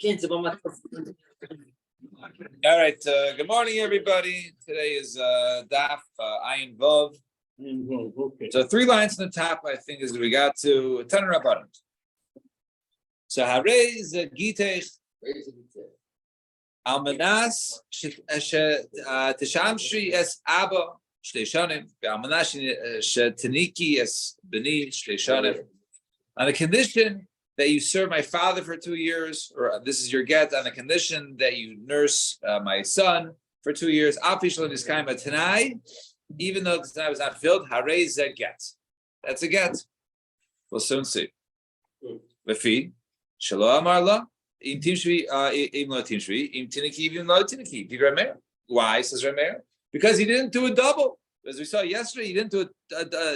All right. Good morning, everybody. Today is Daf Ayin Vav. Okay. So 3 lines on the top, I think, is we got to Tanur Rabbanan. So Harei Gitech Almanas Tishamshri es Abba Shtei Almanas Tiniki es Beni Shtei on the condition that you serve my father for 2 years, or this is your get, on the condition that you nurse my son for 2 years. Tanai, even though the Tanai was not filled, Harei Zeh get. That's a get. We'll soon see. Lefi, Shelo Amar La, Im Timshvi, Im Lo Timshvi, Im Tiniki, Im Lo Tiniki. Rameir. Why, says Rameir? Because he didn't do a double. As we saw yesterday, he didn't do it.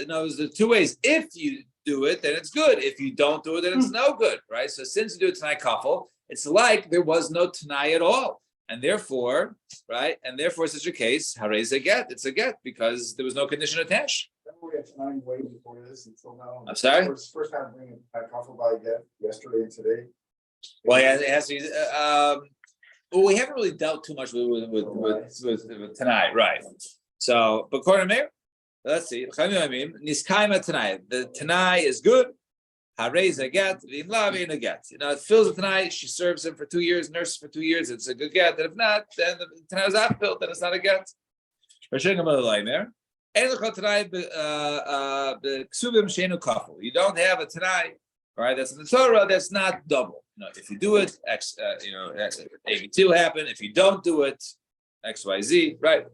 No, it was the 2 ways. If you do it, then it's good. If you don't do it, then it's no good, right? So since you do a Tanai couple, it's like there was no Tanai at all. And therefore, right? And therefore, it's such a case, Harei Zeh get. It's a get because there was no condition attached. We had time waiting before this until now. I'm sorry? First time bringing a couple by yesterday and today. Well, yeah, it has to be. Well, we haven't really dealt too much with Tanai, right? So, but according to Meir, let's see. Niskaima Tanai. The Tanai is good. Harei Zeh get. V'imla get. It fills the Tanai. She serves him for 2 years, nurses for 2 years. It's a good get. And if not, then the Tanai is not filled. Then it's not a get. You don't have a Tanai, right? That's in the Torah. That's not double. If you do it, X, AB2 happen. If you don't do it, XYZ, right?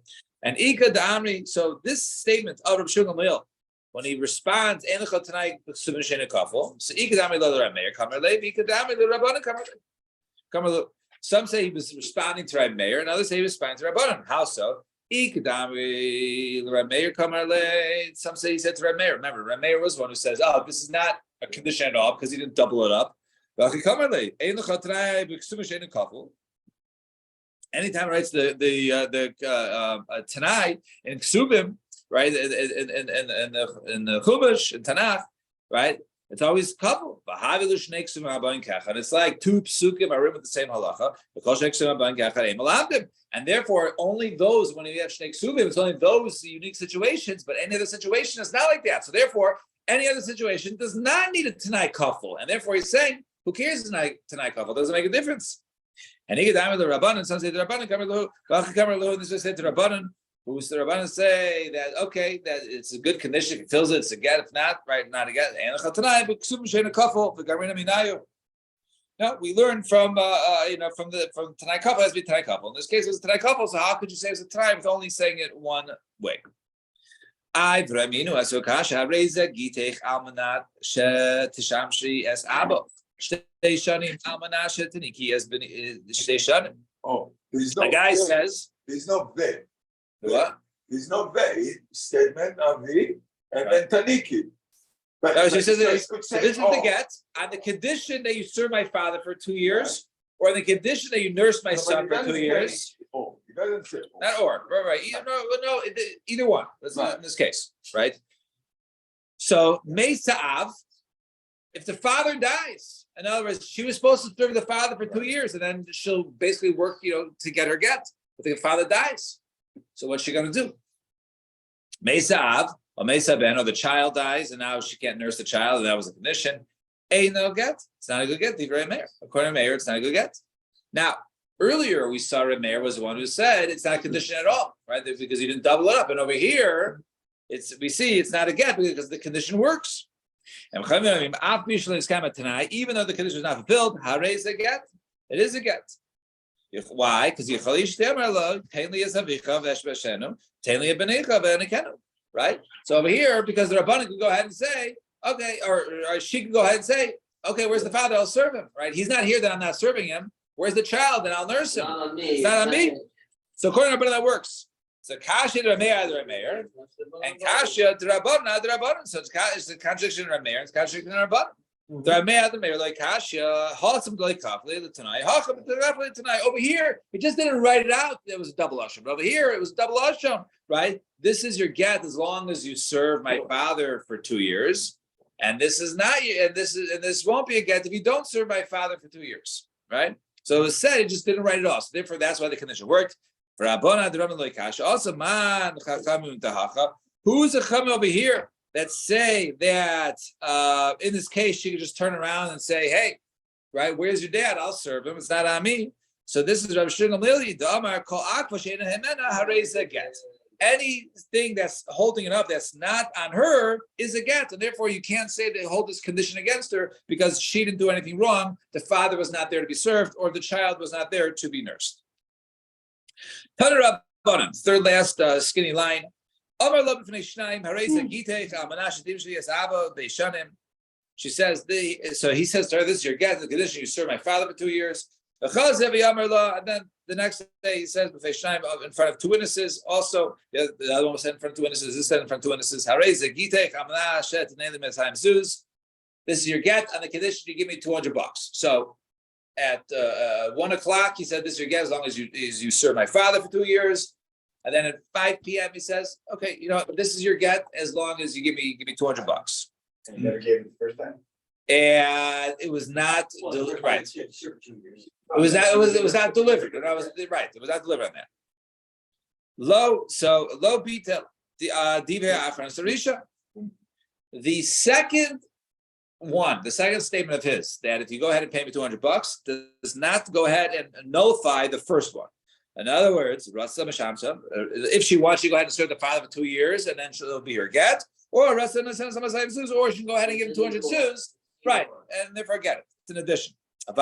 And Ika Da'amri, so this statement of Rav Shimon Gamliel, when he responds, so Ika Da'amri lo Rameir, Kamer Lev, Ika Da'amri lo Rabbanan, Kamer Lev. Some say he was responding to Rameir, and others say he was responding to Rabbanan. How so? Ika Da'amri lo Rameir, Kamer Lev. Some say he said to Rameir. Remember, Rameir was one who says, oh, this is not a condition at all, because he didn't double it up. Anytime writes the Tanai in Ksubim, right, in the Chumash in Tanakh, right, it's always couple. And it's like 2 psukim are written with the same halacha. And therefore, only those, when you have Shnei Ksubim, it's only those unique situations, but any other situation is not like that. So therefore, any other situation does not need a Tanai couple. And therefore, he's saying, who cares Tanai couple? Doesn't make a difference. And he get down with the Rabbanan. Some say the Rabbanan, and this is said to Rabbanan. Who's the Rabbanan say that okay, that it's a good condition. If it fills it, it's a get. If not, right, not a get. No, we learned from from Tanai couple has to be Tanai couple. In this case, it was a Tanai couple. So how could you say it's a Tanai with only saying it one way? I Vraminu Asokasha Reza Gitech Almanat Tishamshri es Abba. Oh, there's no the guy says there's no ve. What? There's no ve statement of the and then Taniki. But no, she says this is the get on the condition that you serve my father for 2 years, or the condition that you nurse my son for 2 years. He doesn't say not or right. Either one. That's not in this case, right? So Meisa'av, if the father dies. In other words, she was supposed to serve the father for 2 years, and then she'll basically work, to get her get. But the father dies. So what's she going to do? Mesa Av, or Mesa Ben, or the child dies, and now she can't nurse the child, and that was a condition. No get. It's not a good get. According to Meir, it's not a good get. Now, earlier we saw Meir was the one who said it's not a condition at all, right? Because he didn't double it up. And over here, we see it's not a get because the condition works. And even though the condition is not fulfilled, Harei Zeh get. It is a get. Why? Because right? So over here, because the Rabbanan can go ahead and say, okay, or she can go ahead and say, okay, where's the father? I'll serve him, right? He's not here, then I'm not serving him. Where's the child? Then I'll nurse him. It's not on me. So according to Rabbanan, that works. So Kasha to Rameir, and Kasha to Rabbanan. So it's a contradiction in Rameir, it's a contradiction in Rabbanan. The Rameir, like Kasha, Hacham like Kafli, the Tanai, Hacham the Tanai. Over here, he just didn't write it out. It was a double asham. But over here, it was double asham, right? This is your get as long as you serve my father for 2 years, and this is not, and this won't be a get if you don't serve my father for 2 years, right? So it was said, he just didn't write it off. So therefore, that's why the condition worked. For Abona, the Rabban Loikash. Also, man, who's a chum over here that say that in this case she could just turn around and say, "Hey, right, where's your dad? I'll serve him. It's not on me." So this is Rabbi Shimon Gamliel. The Amar Kol Akva She'ena Hemena Harei Get. Anything that's holding it up that's not on her is a get, and therefore you can't say they hold this condition against her because she didn't do anything wrong. The father was not there to be served, or the child was not there to be nursed. Third last skinny line. She says, so he says to her, "This is your get, the condition you serve my father for 2 years." And then the next day he says, in front of two witnesses. Also, the other one was said in front of two witnesses. This said in front of two witnesses. This is your get on the condition you give me $200. So at 1 o'clock, he said, "This is your get as long as you serve my father for 2 years." And then at 5 p.m. he says, "Okay, this is your get as long as you give me $200." And you never gave it the first time? And it was not right. It was not delivered. And I was right. It was not delivered on that. Low beta the second statement of his, that if you go ahead and pay me $200, does not go ahead and nullify the first one. In other words, if she wants, she go ahead and serve the father for 2 years, and then she'll be her get, or she can go ahead and give him 200 sous, right, and therefore get it. It's an addition. If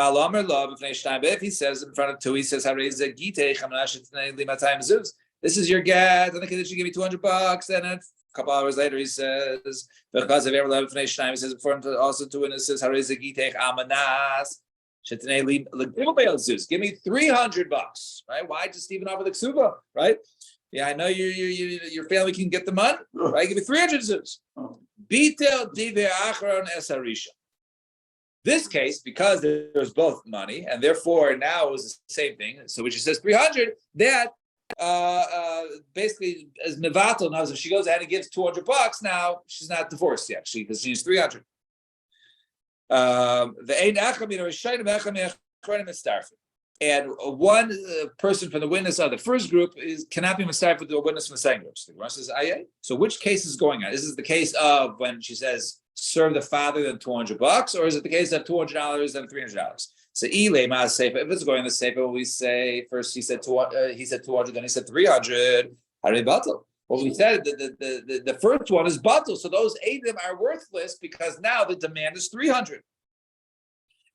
he says in front of two, he says, "This is your get, and the condition give me $200." And then a couple hours later, he says, because of he says before him also two witnesses, give me $300, right? Why just even offer the ksuba, right? Yeah, I know your family can get the money, right? Give me 300 zuz. Bitel dive acharon esarisha. This case, because there's both money, and therefore now it was the same thing. So when she says 300, that basically as mevatel knows if she goes ahead and gives $200, now she's not divorced yet, because she's 300. And one person from the witness of the first group cannot be mistaken with the witness from the second group. So the Gemara says, so which case is going on? Is this the case of when she says serve the father then $200, or is it the case of $200 and $300? So if it's going to the sefer, we say first he said 200, then he said 300. Well, we said the first one is batul, so those 8 of them are worthless because now the demand is 300.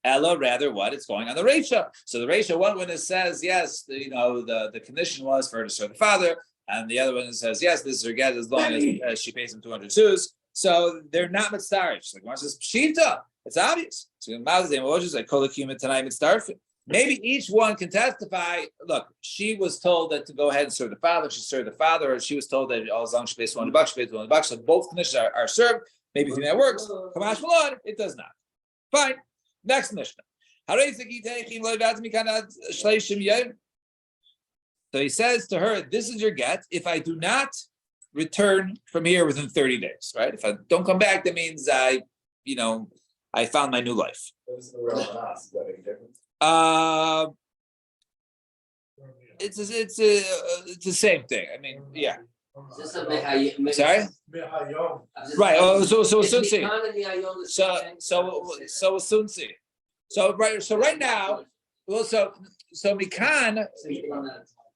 Ella, rather, what? It's going on the Reisha. So the Reisha, one witness says, yes, the condition was for her to serve the father, and the other one says, yes, this is her get as long as she pays him 200 sous. So they're not mitzdarif. So the Gemara says, Pshita, it's obvious. So maybe each one can testify, look, she was told that to go ahead and serve the father, she served the father, or she was told that as long as she pays $200, she pays $200. So both conditions are served. Maybe that works. Kamash Malon, it does not. Fine. Next Mishnah. So he says to her, this is your get if I do not return from here within 30 days, right? If I don't come back, that means I found my new life. It's the same thing. I mean, yeah. Sorry? Right. Oh, so we'll soon see. So we'll soon see. So right now, well, so mikan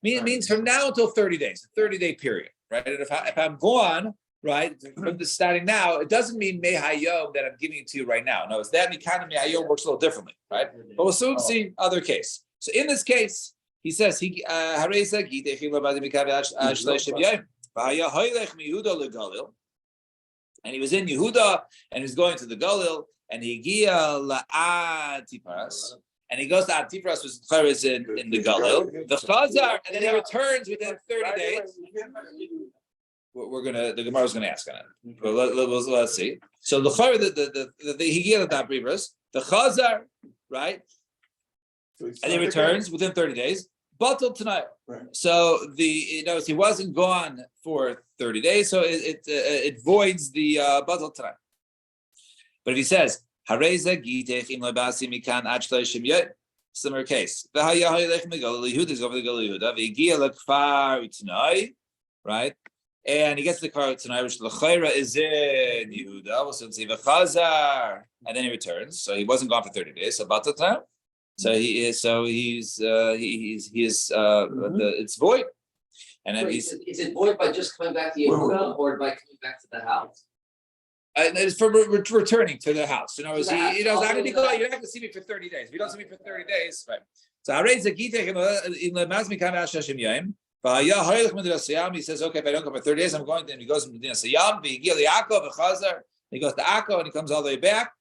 means from now until 30 days, a 30-day period, right? And if I'm gone, right, from the starting now, it doesn't mean mehayom that I'm giving it to you right now. No, it's that mikan and mehayom works a little differently, right? But we'll soon see other case. So in this case, he says and he was in Yehuda, and he was going to the Galil, and he and he goes to Antipras, which is in the Galil, the Chazar, and then he returns within 30 days. The Gemara is gonna ask on it. But let's see. So the Higia Antipras, the Chazar, right? And he returns within 30 days. Batal tonight. Right. So he wasn't gone for 30 days, so it voids the batal tonight. But if he says similar case. Yehuda is over the Gal Yehuda. Right? And he gets to the car tonight, which the Chayra is in Yehuda. So Chazar, and then he returns. So he wasn't gone for 30 days. So about the time. So he is. So he's. It's void. And then Is it void by just coming back to Yehuda or by coming back to the house? It's for returning to the house. You know, To the house. you're not going to see me for 30 days. If you don't see me for 30 days, right? So he says, okay, if I don't come for 30 days, I'm going to. And he goes to Medina Sayam. He goes to Akko, and he comes all the way back.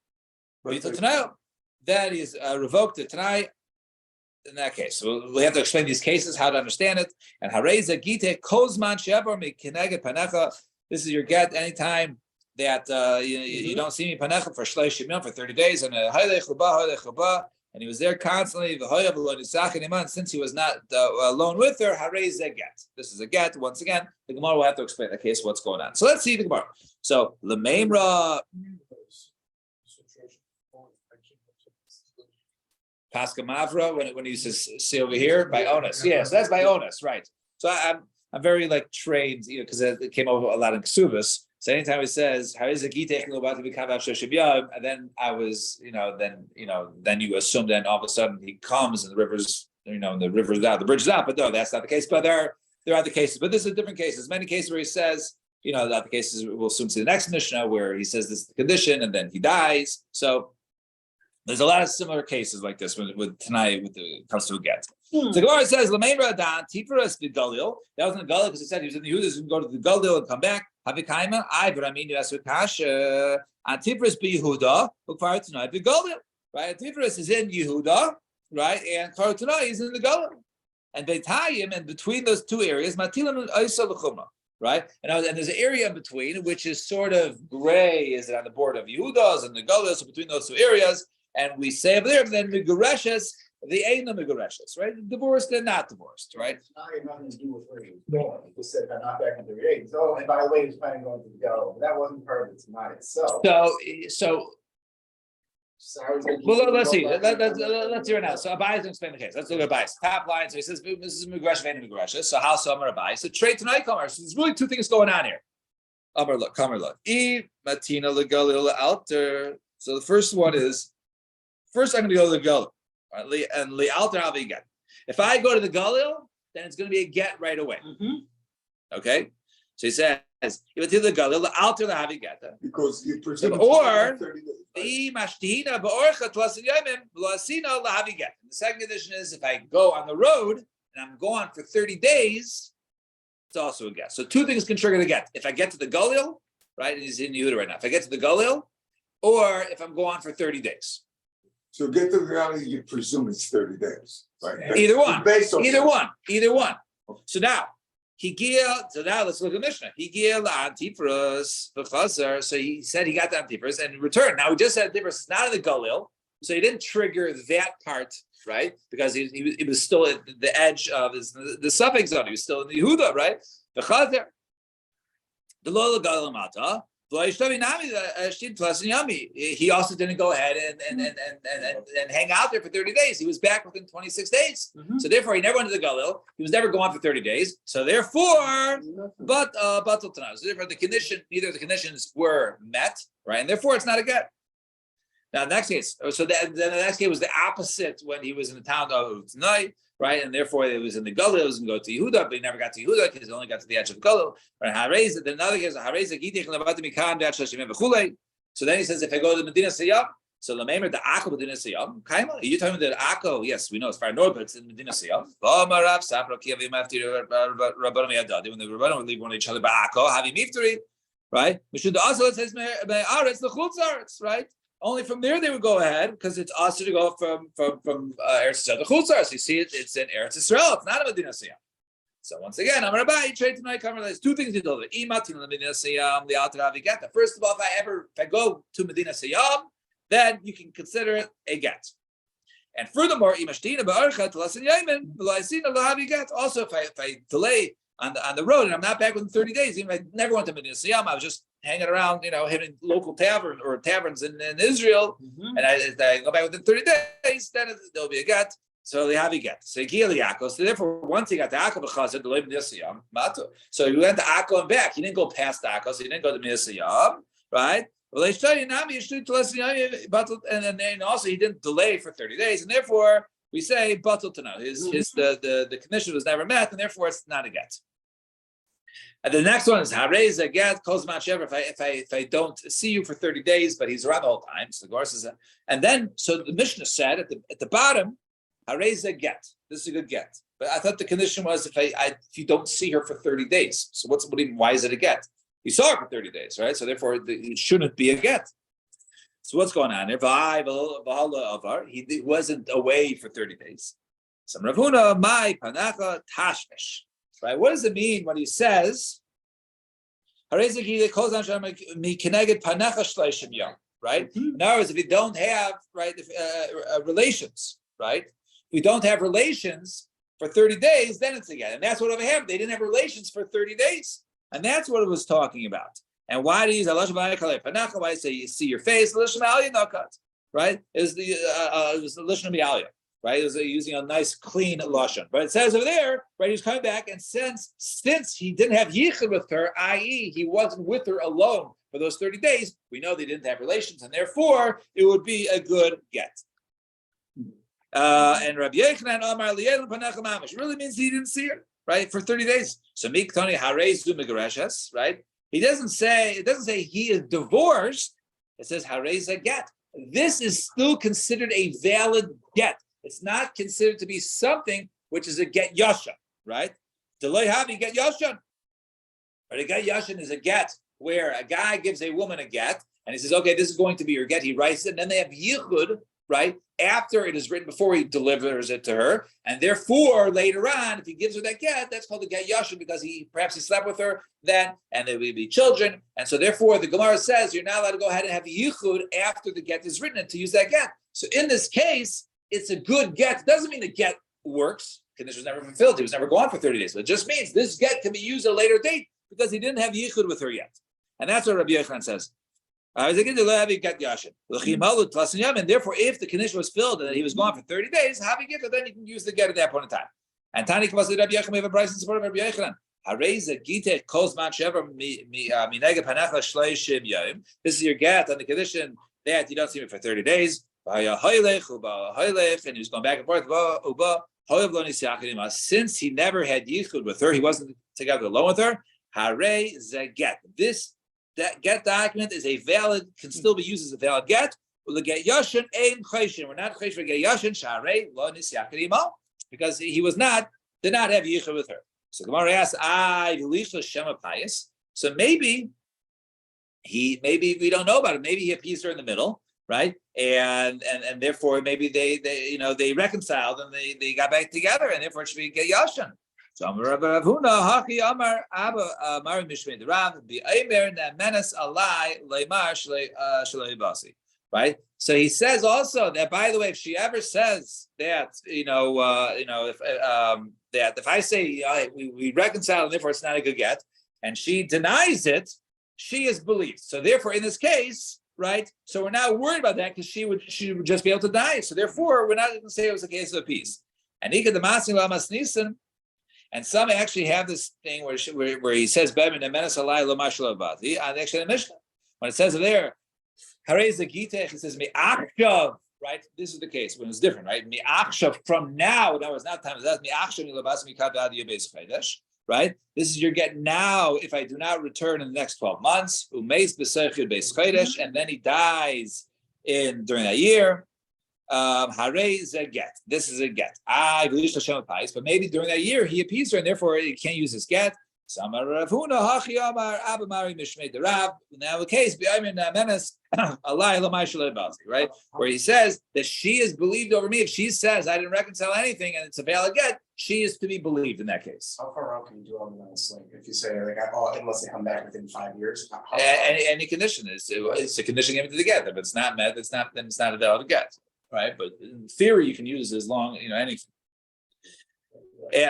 That is revoked to Tanai. In that case, so we have to explain these cases, how to understand it. And Hareza Gite Kozman Shebar Mekineged Panecha. This is your get anytime that you don't see me Panecha for Shleish Shimon for 30 days, and and he was there constantly. And since he was not alone with her, Hareza get. This is a get. Once again, the Gemara will have to explain the case, what's going on. So let's see the Gemara. So Lememra. Pascha Mavra, when he says see over here by onus, yes, that's by onus, right? So I'm very like trained, because it came over a lot in Ksubas. So anytime he says how is a gitech about to become and then I was, then you assume then all of a sudden he comes and the river's, the river's out, the bridge is out, but no, that's not the case. But there are other cases, but this is different cases. Many cases where he says, the other cases we'll soon see the next Mishnah where he says this is the condition and then he dies. So there's a lot of similar cases like this with tonight when it comes to a get. So Gemara says, "Lameimra dan tiferas b'galil." That was in the Galil because he said he was in the Yehuda, and go to the Galil and come back. Havikaima, but I mean you ask Kash. Antiferas b'Yehuda, ukvar tonight b'Galil. Right, Antiferas is in Yehuda, right, and Kvar tonight is in the Galil. And Beitayim, and between those two areas, Matilim and Isa l'chumra. Right, and there's an area in between which is sort of gray. Is it on the border of Yehudas and the Galil? So between those two areas. And we say over there, then Megureshes, the ain't no Megureshes, right? Divorced and not divorced, right? It's not nothing to do with where he was going. He just said, I'm not back in 30 days. Oh, and by the way, he was planning on going to the Galil. That wasn't part of it tonight itself. So well, let's see. Let's hear it now. So Abai is going to explain the case. Let's look at Abai. Top line. So he says, this is Megresh, ain't Megreshes. So how Amar Abai? So trade tonight, Kamar. So there's really two things going on here. Amar look, Kamar look. E Matina Legalil Alter. So the first one is. First, I'm going to go to the Galil, right? And Le'alter I'll be get. If I go to the Galil, then it's going to be a get right away. Okay, so he says, "If it's the Galil, Le'alter L'havi get." Because you presume or 30 days. The Mashtihina Ba'orcha Tlasin Yomim L'Asina L'havi get. The second condition is if I go on the road and I'm gone for 30 days, it's also a get. So two things can trigger the get. If I get to the Galil, right, and he's in Yehuda right now. If I get to the Galil, or if I'm gone for 30 days. So get to the reality, you presume it's 30 days, right? Either one. Either one. So now, so now let's look at Mishnah. So he said he got the Antifras and returned. Now he just said Antifras is not in the Galil, so he didn't trigger that part, right? Because he was still at the edge of the suffix zone. He was still in the Yehuda, right? The Lola Galil Mata. He also didn't go ahead and hang out there for 30 days. He was back within 26 days. So therefore, he never went to the Galil. He was never gone for 30 days. So therefore, but so therefore, neither of the conditions were met, right? And therefore, it's not a get. Now, the next case, so then the next case was the opposite when he was in the town of Utnai, right? And therefore, it was in the Galil, it was going to go to Yehuda, but he never got to Yehuda because he only got to the edge of the Galil. Right? Then another case, so then he says, if I go to Medina Sayyam, so Lamemer, the Akko Medina Sayyam, Kaima, are you talking about the Akko? Yes, we know it's far north, but it's in Medina Sayyam. When the Rabbanim would leave one of each other by Akko, Havi Miftari, right? We should also, it says, the Chutzaretz, right? Only from there they would go ahead because it's also to go from Eretz Yisrael to Chutzar. So you see it's in Eretz Yisrael. It's not a Medina Siyam. So once again, I'm Rabbi. Trade tonight. There's two things to do. The Medina Siyam, the Alter Avi get. First of all, if I go to Medina Siyam, then you can consider it a get. And furthermore, also if I delay on the road, and I'm not back within 30 days. Even if I never went to Medina Siyam, I was just hanging around, hitting local taverns in Israel, and I go back within 30 days, then there'll be a get. So they have a get. So therefore, once he got to Akko b'chazed, the Medina Siyam, matu. So he went to Akko and back. He didn't go past Akko, so he didn't go to Medina Siyam, right? Well, they study Nami, and then also he didn't delay for 30 days, and therefore we say batul to know. The condition was never met, and therefore it's not a get. And the next one is hareza get calls shever. If I don't see you for 30 days, but he's around the whole time. So the Gemara says, and then so the Mishnah said at the bottom, hareza get. This is a good get. But I thought the condition was if you don't see her for 30 days. So why is it a get? You saw her for 30 days, right? So therefore it shouldn't be a get. So what's going on there? He wasn't away for 30 days. Some Rav Huna, my panacha tashmish. Right? What does it mean when he says, right? In other words, if you don't have relations, right? If we don't have relations for 30 days, then it's again. And that's what I have. They didn't have relations for 30 days. And that's what it was talking about. And why do you use panacha? Why say you see your face? Right? Is the lishon mi'aliyah. Right, it was using a nice, clean lashon. But it says over there, right, he's coming back, and since he didn't have yichud with her, i.e., he wasn't with her alone for those 30 days, we know they didn't have relations, and therefore it would be a good get. And Rabbi Yochanan Amar Li'elim Panach Mamish really means he didn't see her, right, for 30 days. So Miktoni Harezu Megareshes, right? It doesn't say he is divorced. It says Hareza get. This is still considered a valid get. It's not considered to be something which is a get yashan, right? Delay havi get yashan. But a get yashan is a get where a guy gives a woman a get and he says, okay, this is going to be your get. He writes it, and then they have yichud, right? After it is written, before he delivers it to her. And therefore, later on, if he gives her that get, that's called a get yashan because perhaps he slept with her then, and there will be children. And so therefore, the Gemara says you're not allowed to go ahead and have yichud after the get is written and to use that get. So in this case, it's a good get. It doesn't mean the get works. Condition was never fulfilled. He was never gone for 30 days. But it just means this get can be used at a later date because he didn't have yichud with her yet. And that's what Rabbi Yochanan says. And therefore, if the condition was filled and he was gone for 30 days, then you can use the get at that point in time. And Tani Rabbi Yochanan, we have a price in support of Rabbi Yochanan. This is your get on the condition that you don't see me for 30 days. And he was going back and forth. Since he never had yichud with her, he wasn't together alone with her. Hare get. That get document is a valid, can still be used as a valid get. We'll get yashin ein chayshin. We're not chayshin for get yashin. Share lo nisyakidim because he did not have yichud with her. So Gemara asks, shema pious. So maybe we don't know about it. Maybe he appeased her in the middle. Right, and therefore maybe they reconciled and they got back together, and therefore it should be get yashan. So Rav Huna Haki Amar Abba Mari Mishmei the Rav the Aimer that menace alai leimar shalei basi. Right. So he says also that, by the way, if she ever says that if I say we reconcile and therefore it's not a good get, and she denies it, she is believed. So therefore, in this case. Right, so we're not worried about that because she would just be able to die. So therefore, we're not going to say it was a case of a peace. And some actually have this thing where he says, actually in the Mishnah, when it says there, it says mi'achshav. Right, this is the case when it's different. Right, mi'achshav from now. That was not time. That's mi'achshav milabas mikad ad yebes chaydesh. Right? This is your get now if I do not return in the next 12 months. And then he dies during that year. This is a get. But maybe during that year he appeased her and therefore he can't use his get. Now the case, right, where he says that she is believed over me. If she says I didn't reconcile anything and it's a valid get, she is to be believed in that case. How far out can you do on this? Like if you say unless they come back within 5 years. Any condition it's a condition given to the get. If it's not met, then it's not a valid get, right? But in theory, you can use it as long anything.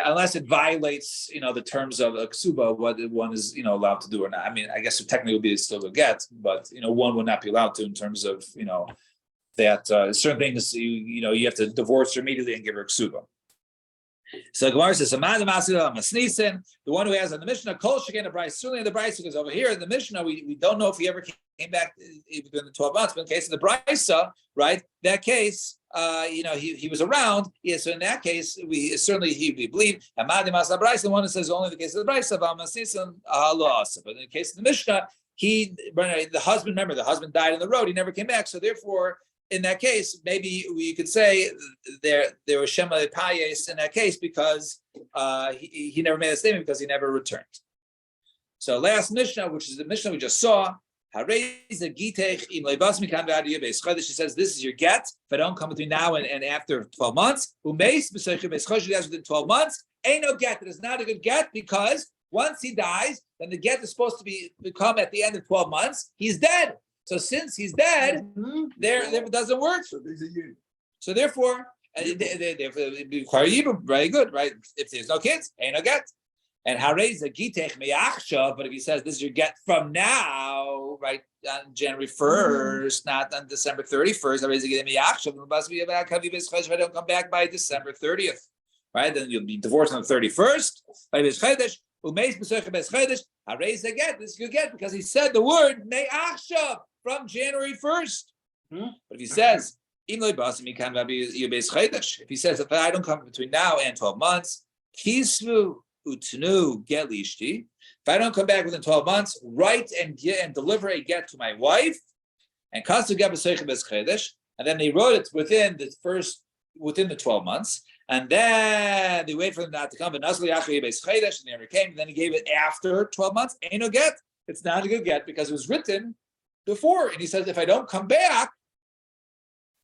unless it violates, the terms of a ksuba, what one is, allowed to do or not. I mean, I guess it technically would be still a get, but one would not be allowed to in terms of that certain things you have to divorce her immediately and give her ksuba. So Gemara says, the one who has on the Mishnah, Kol Sheken Bryce, certainly in the Bryce, because over here in the Mishnah, we don't know if he ever came back within the 12 months, but in the case of the Bryce, right, that case, he was around. Yeah, so in that case, we believe the one that says only the case of the Bryce, but in the case of the Mishnah, the husband died on the road, he never came back, so therefore, in that case, maybe we could say there was Shema Payes in that case because he never made a statement because he never returned. So last Mishnah, which is the Mishnah we just saw, she says, this is your get. If I don't come between now and after 12 months, within 12 months, ain't no get. It is not a good get because once he dies, then the get is supposed to become at the end of 12 months. He's dead. So since he's dead, there it doesn't work. So therefore, they require yibum. Very good, right? If there's no kids, ain't no get. And harez a gitech meyachshav. But if he says this is your get from now, right, on January 1st, not on December 31st, harez a gitech meyachshav. If I don't come back by December 30th, right, then you'll be divorced on the 31st. Harez a get. This is your get because he said the word meyachshav from January 1st. But if he says, if he says, if I don't come between now and 12 months, kisvu utnu get lishti. If I don't come back within 12 months, write and deliver a get to my wife, and kasu get b'seicha, and then they wrote it within the 12 months, and then they wait for them not to come. And they never came. And then he gave it after 12 months. Ain't no get. It's not a good get because it was written before, and he says, if I don't come back,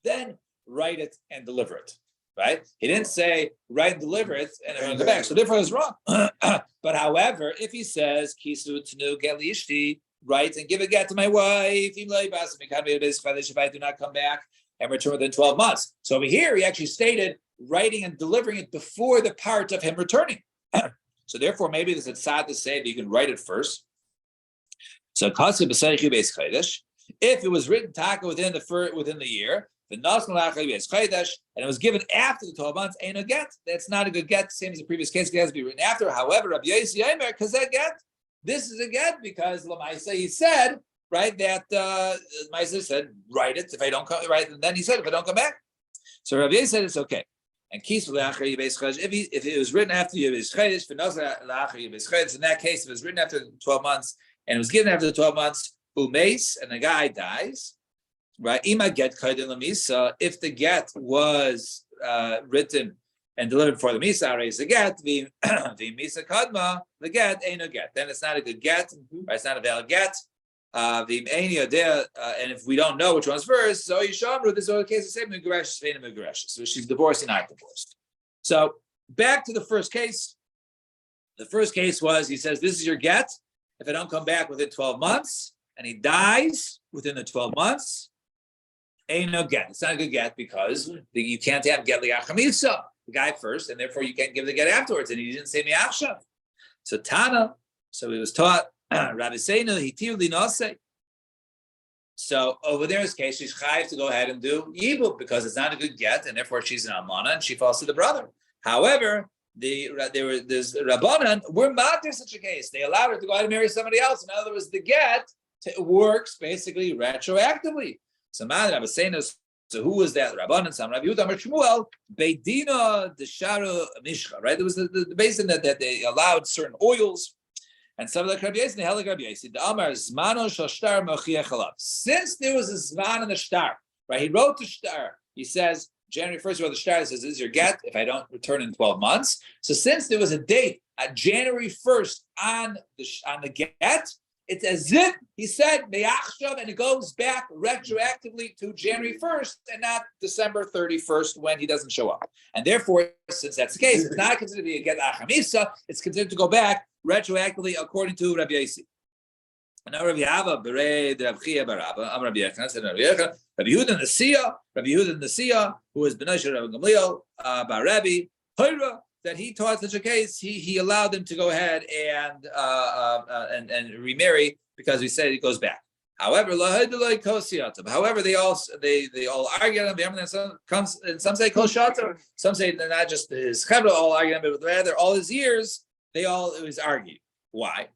then write it and deliver it. Right? He didn't say write and deliver it and I'm going to come back. So therefore, it's wrong. But however, if he says kisu tnu get lishti, write and give a get to my wife, if I do not come back and return within 12 months. So over here, he actually stated writing and delivering it before the part of him returning. So therefore, maybe there's a tzad to say that you can write it first. So if it was written taka within the year, and it was given after the 12 months, ain't no get. That's not a good get. Same as the previous case, it has to be written after. However, Rabbi Yosi Aimer, because that get, this is a get because Lamaisa he said, right, that Lamaisa said, write it if I don't come, right, and then he said if I don't come back. So Rabbi Yosi said it's okay. And if it was written after Yibes Chedesh, in that case, if it was written after 12 months and it was given after the 12 months, umeis, and the guy dies, right? Ima get kaidin lamisa. If the get was written and delivered before the misa, raise the get. The misa kadma, the get ain't a get. Then it's not a good get. Right? It's not a valid get. And if we don't know which one's first, so Yishamru, this is the case the same Megaresh. So she's divorced and not divorced. So back to the first case. The first case was he says, this is your get. If I don't come back within 12 months, and he dies within the 12 months, ain't no get. It's not a good get because you can't have get li'achamisa, the guy first, and therefore you can't give the get afterwards. And he didn't say mi'achshav. So Tana, so he was taught, Rabbi Seinu, hitiu linase. So over there, in this case, she's chayiv to go ahead and do yibum because it's not a good get, and therefore she's an almana and she falls to the brother. However, there's Rabbanan, we're not in such a case. They allowed her to go ahead and marry somebody else. In other words, the get works basically retroactively. So who was that? Rabbanan, Sam Rabbi Yehuda, Shmuel, Beidina Desharu Mishcha, right? There was the basin that they allowed certain oils. And some of the Rabbi Yossi, the Helig Rabbi Yossi, the Amar Zmano Shel Shtar Mochiach Chalav. Since there was a Zman in the Shtar, right? He wrote the Shtar. He says, January 1st, he wrote the Shtar. He says, this is your get if I don't return in 12 months. So since there was a date at January 1st on the get, it's as if he said Me'achshav, and it goes back retroactively to January 1st and not December 31st when he doesn't show up. And therefore, since that's the case, it's not considered to be a get achamisa. It's considered to go back retroactively according to Rabbi Yossi. And now Rabbi Ava bereid Rabbi Chia barabba. I'm Rabbi Yechon. Said Rabbi Yechon. Rabbi Yehuda Nasiya, who is Bnei Shel Rabbi Gamliel bar Rabbi Hira that he taught such a case, he allowed them to go ahead and remarry because we said it goes back. However, however, they all argue on them. Some comes and some say kol shata, some say they're not just his chevra all arguing, but rather all his years they all always argue. Why?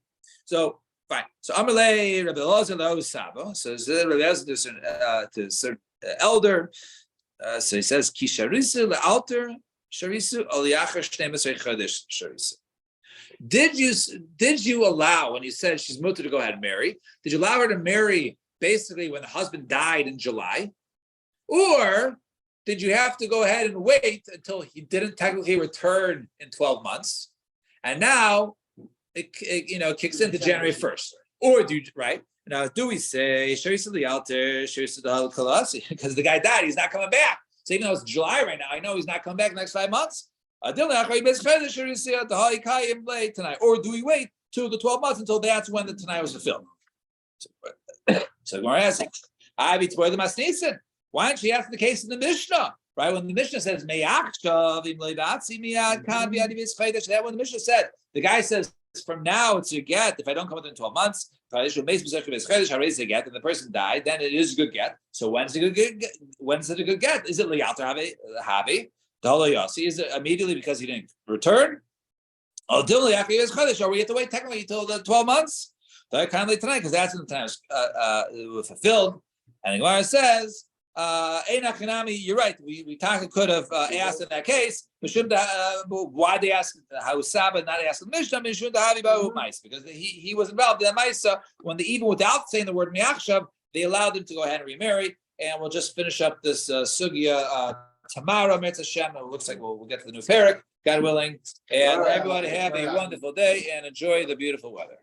So fine. So Amalei Rabbi Elazar lo Saba. So Rabbi Elazar to elder. So he says ki sharisu lealter sharisu oliachar 12 chodesh sharisu. Did you allow, when you said she's mutter to go ahead and marry, did you allow her to marry basically when the husband died in July? Or did you have to go ahead and wait until he didn't technically return in 12 months? And now it kicks into January 1st. Or do you, right? Now, do we say, because the guy died, he's not coming back. So even though it's July right now, I know he's not coming back in the next 5 months. Or do we wait till the 12 months until that's when the Tanai was fulfilled? So Gemara asks, why don't you ask the case in the Mishnah? Right? When the Mishnah says, that when the Mishnah said, the guy says, from now it's your get, if I don't come within 12 months, and the person died, then it is a good get. So when's it a good get? When's it a good get? Is it li'alter havi? Is it immediately because he didn't return? Or we have to wait technically until the 12 months? Kindly tonight, because that's when the time was fulfilled. And the Gemara says, you're right. We could have asked in that case, why they ask how Saba not ask the Mishnah? Because he was involved in that Maisa when even without saying the word Miachshav, they allowed him to go ahead and remarry. And we'll just finish up this sugya tomorrow. Mitzvah Shem. It looks like we'll get to the new parak, God willing. And everybody have a wonderful day and enjoy the beautiful weather.